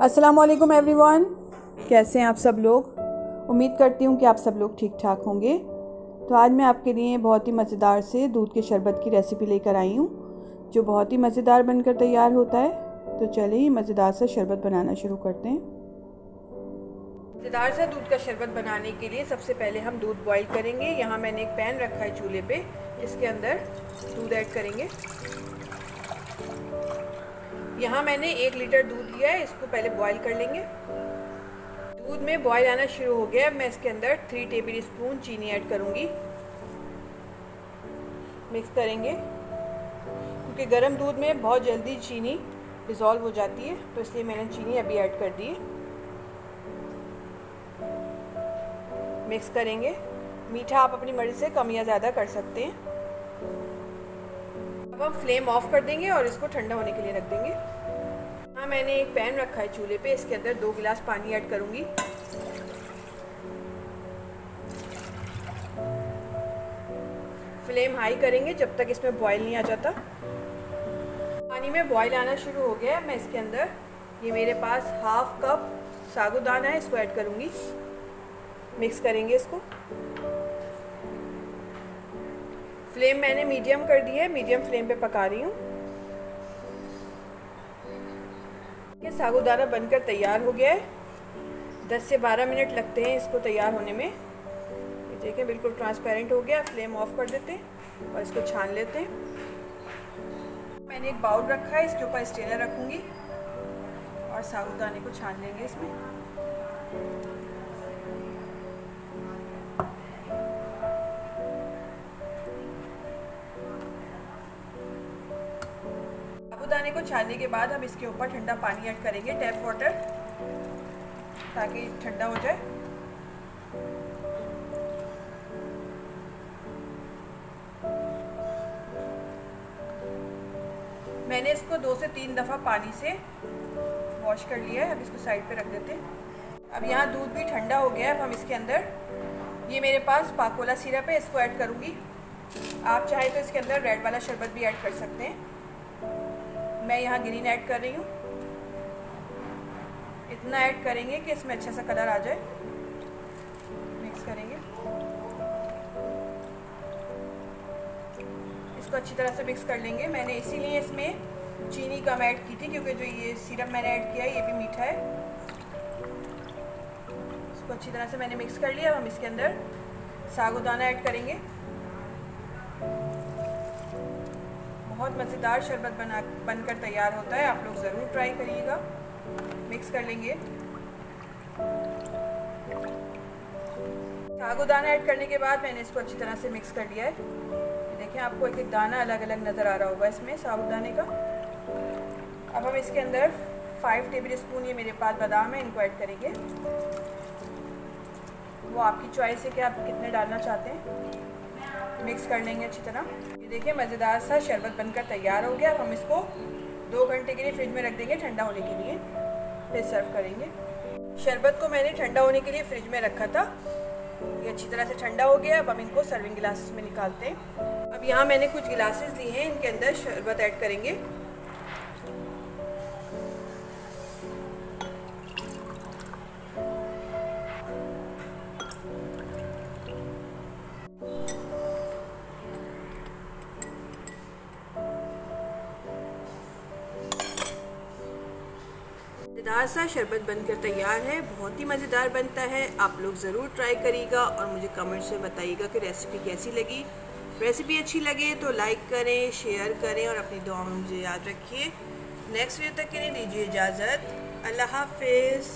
अस्सलाम वालेकुम एवरीवन, कैसे हैं आप सब लोग। उम्मीद करती हूँ कि आप सब लोग ठीक ठाक होंगे। तो आज मैं आपके लिए बहुत ही मज़ेदार से दूध के शरबत की रेसिपी लेकर आई हूँ, जो बहुत ही मज़ेदार बनकर तैयार होता है। तो चलिए मज़ेदार सा शरबत बनाना शुरू करते हैं। मज़ेदार सा दूध का शरबत बनाने के लिए सबसे पहले हम दूध बॉईल करेंगे। यहाँ मैंने एक पैन रखा है चूल्हे पे, इसके अंदर दूध ऐड करेंगे। यहाँ मैंने 1 लीटर दूध लिया है, इसको पहले बॉईल कर लेंगे। दूध में बॉईल आना शुरू हो गया। मैं इसके अंदर 3 टेबल स्पून चीनी ऐड करूँगी। मिक्स करेंगे, क्योंकि गर्म दूध में बहुत जल्दी चीनी डिज़ोल्व हो जाती है, तो इसलिए मैंने चीनी अभी ऐड कर दी है। मिक्स करेंगे। मीठा आप अपनी मर्ज़ी से कम या ज़्यादा कर सकते हैं। अब हम फ्लेम ऑफ कर देंगे और इसको ठंडा होने के लिए रख देंगे। हाँ, मैंने एक पैन रखा है चूल्हे पे, इसके अंदर 2 गिलास पानी ऐड करूँगी। फ्लेम हाई करेंगे जब तक इसमें बॉईल नहीं आ जाता। पानी में बॉईल आना शुरू हो गया। मैं इसके अंदर ये मेरे पास 1/2 कप साबूदाना है, इसको ऐड करूँगी। मिक्स करेंगे इसको। फ्लेम मैंने मीडियम कर दी है, मीडियम फ्लेम पे पका रही हूँ। ये साबूदाना बनकर तैयार हो गया है। 10 से 12 मिनट लगते हैं इसको तैयार होने में। ये देखें बिल्कुल ट्रांसपेरेंट हो गया। फ्लेम ऑफ कर देते हैं और इसको छान लेते हैं। मैंने एक बाउल रखा है, इसके ऊपर स्ट्रेनर रखूँगी और साबूदाने को छान लेंगे इसमें। साबूदाने को छानने के बाद हम इसके ऊपर ठंडा पानी ऐड करेंगे, टैप वाटर, ताकि ठंडा हो जाए। मैंने इसको 2 से 3 दफ़ा पानी से वॉश कर लिया है। अब इसको साइड पे रख देते हैं। अब यहाँ दूध भी ठंडा हो गया है। अब हम इसके अंदर ये मेरे पास पाकोला सिरप है, इसको ऐड करूँगी। आप चाहे तो इसके अंदर रेड वाला शरबत भी ऐड कर सकते हैं। मैं यहाँ ग्रीन ऐड कर रही हूँ। इतना ऐड करेंगे कि इसमें अच्छा सा कलर आ जाए। मिक्स करेंगे, इसको अच्छी तरह से मिक्स कर लेंगे। मैंने इसीलिए इसमें चीनी कम ऐड की थी, क्योंकि जो ये सिरप मैंने ऐड किया है ये भी मीठा है। इसको अच्छी तरह से मैंने मिक्स कर लिया। अब हम इसके अंदर साबूदाना ऐड करेंगे। बहुत मज़ेदार शरबत बनकर तैयार होता है, आप लोग ज़रूर ट्राई करिएगा। मिक्स कर लेंगे। साबूदाना ऐड करने के बाद मैंने इसको अच्छी तरह से मिक्स कर लिया है। देखिए आपको एक एक दाना अलग अलग नज़र आ रहा होगा इसमें साबूदाने का। अब हम इसके अंदर 5 टेबल स्पून ये मेरे पास बादाम है, इनको ऐड करेंगे। वो आपकी चॉइस है कि आप कितने डालना चाहते हैं। मिक्स कर लेंगे अच्छी तरह। ये देखिए मज़ेदार सा शरबत बनकर तैयार हो गया। अब हम इसको 2 घंटे के लिए फ्रिज में रख देंगे ठंडा होने के लिए, फिर सर्व करेंगे। शरबत को मैंने ठंडा होने के लिए फ्रिज में रखा था। ये अच्छी तरह से ठंडा हो गया। अब हम इनको सर्विंग गिलास में निकालते हैं। अब यहाँ मैंने कुछ गिलासेस लिए हैं, इनके अंदर शरबत ऐड करेंगे। मज़ेदार सा शरबत बनकर तैयार है। बहुत ही मज़ेदार बनता है, आप लोग ज़रूर ट्राई करिएगा और मुझे कमेंट्स में बताइएगा कि रेसिपी कैसी लगी। रेसिपी अच्छी लगे तो लाइक करें, शेयर करें और अपनी दुआ में मुझे याद रखिए। नेक्स्ट वीडियो तक के लिए दीजिए इजाज़त। अल्लाह हाफिज़।